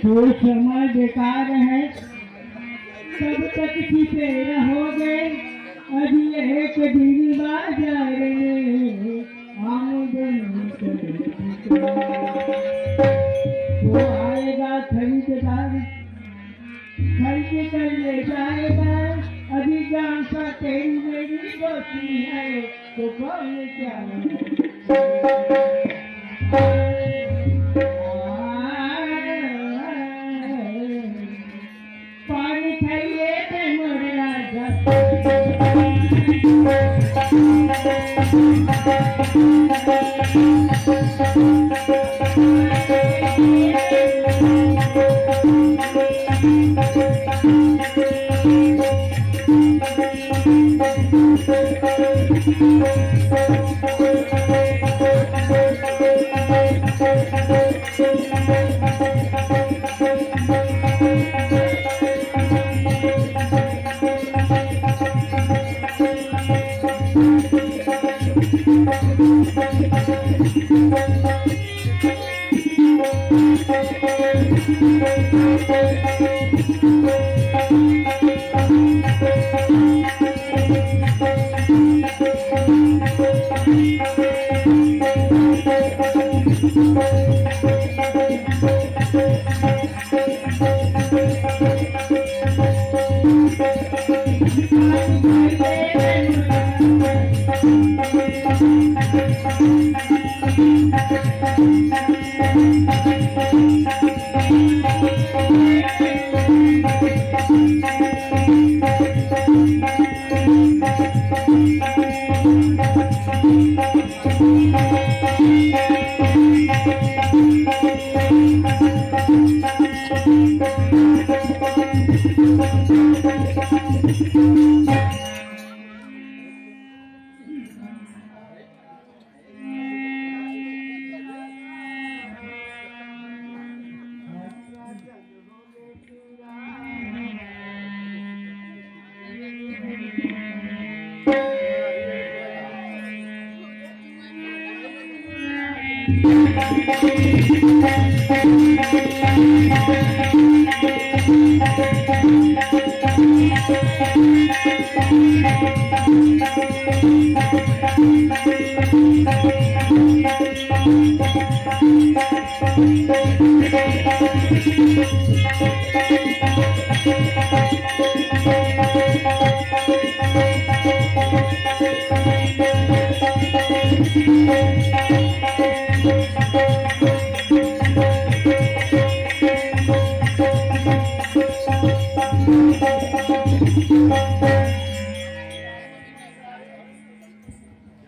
तो समय बेकार है, तब तक पीछे रहोगे। अभी एक दिन बाजार में वो आएगा खरीददार, खरीद कर ले जाएगा। अभी जान सा तेरी मेरी दोस्ती है तो कौन क्या पानी खाइए तो मरना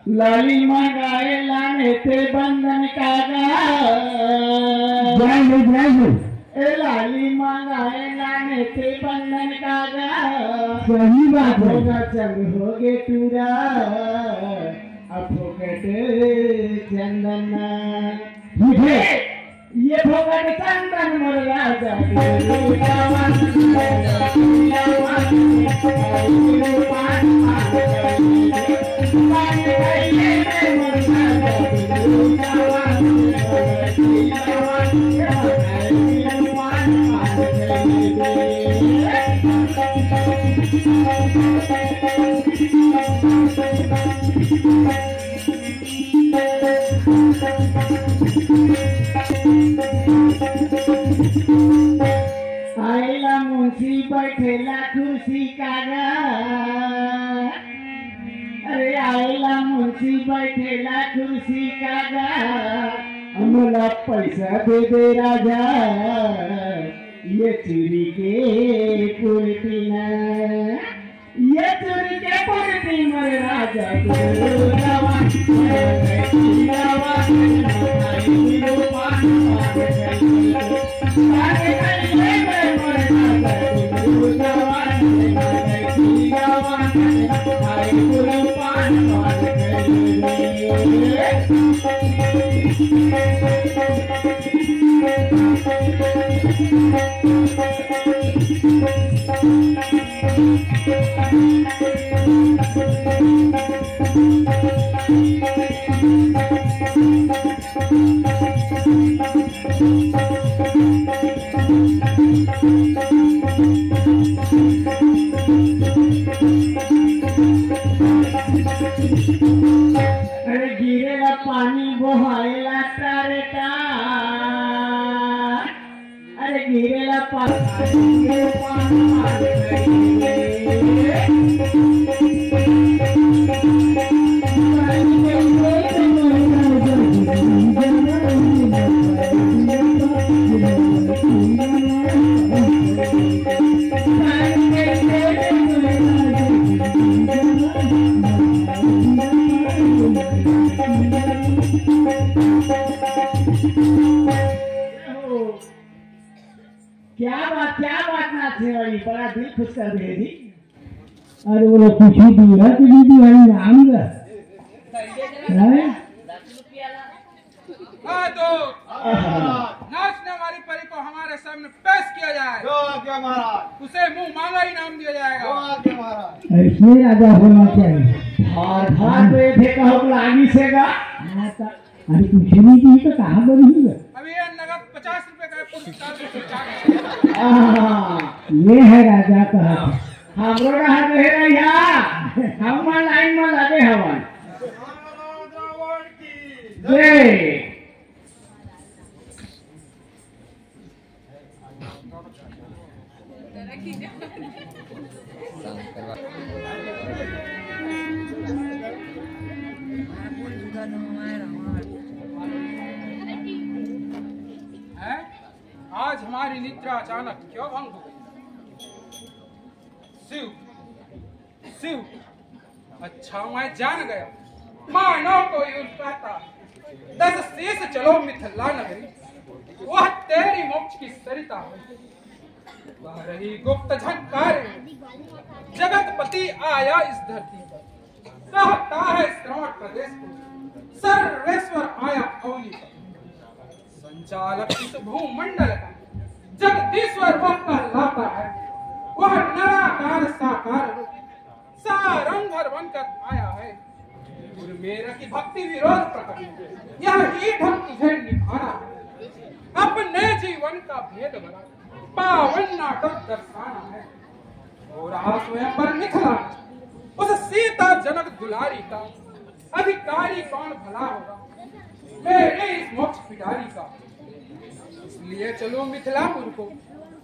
लाली मंगाए लाने से बंधन कागा लाली मंगाए लाने से बंधन कागा सही बात होगा चल होगे पूरा अफोकट चंदन ये फोकट चंदन मोर राजा आइला मुंशी बैठेला कुर्सी कागा अरे आइला मुंशी बैठेला कुर्सी कागा मला पैसा दे दे राजा, ये चोरी के पुरतीना, ये चोरी के पुरती मरे राजा अरे गिरेला पानी बहायला टारेटा, अरे गिरेला पानी क्या बात ना थे वाली, बड़ा दिल खुश कर रही थी। अरे वो कुछ ही दिया तो दीदी वाली नाम का है। हाँ तो नाचने वाली परी को हमारे सामने पेश किया जाए। क्या महाराज? उसे मुंह मांगा इनाम दिया जाएगा। क्या महाराज? ऐसे राजा होना चाहिए। और भाग गए थे कहो लागी से का। अरे कुछ नहीं की तो कहाँ बनी है? अभी ये नगद 50 रुपए का पुरस्कार से ये है राजा का। हम लोग हाथ में रहिया, हम लाइन में लगे हवन। जय आज हमारी निद्रा अचानक क्यों भंग हो गई? शिव शिव, अच्छा मैं जान गया, मानो कोई उल्टाता 10 शीश चलो मिथिला नगरी, वह तेरी मोक्ष की सरिता है। वह रही गुप्त झंकार, जगतपति आया इस धरती पर, कहता है श्रवण प्रदेश को सर्वेश्वर आया अवनी पर। संचालक इस भूमंडल का जगदीश्वर वह कहलाता है, वह निराकार साकार रूप सारंगधर बनकर आया है। मेरा की भक्ति विरोध प्रकट, यह ही ढंग तुझे निभाना है, अपने जीवन का भेद भरा पावन नाटक दर्शाना है। हो रहा स्वयं पर मिथिला, उस सीता जनक दुलारी का अधिकारी कौन भला होगा, मेरे इस मोक्ष पिटारी का। इसलिए चलो मिथिलापुर को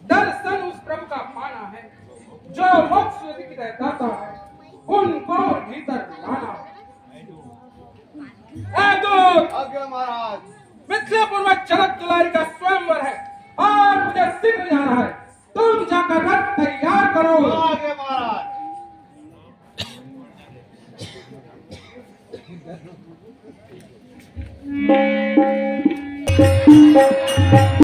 दर्शन उस प्रभु का पाना है, जो मोक्ष दाता है, उनको भीतर लाना है। महाराज, मिथिलापुर में जनक दुलारी का स्वयंवर है और मुझे शीघ्र जाना है। तुम जाकर रथ तैयार करो। आगे महाराज।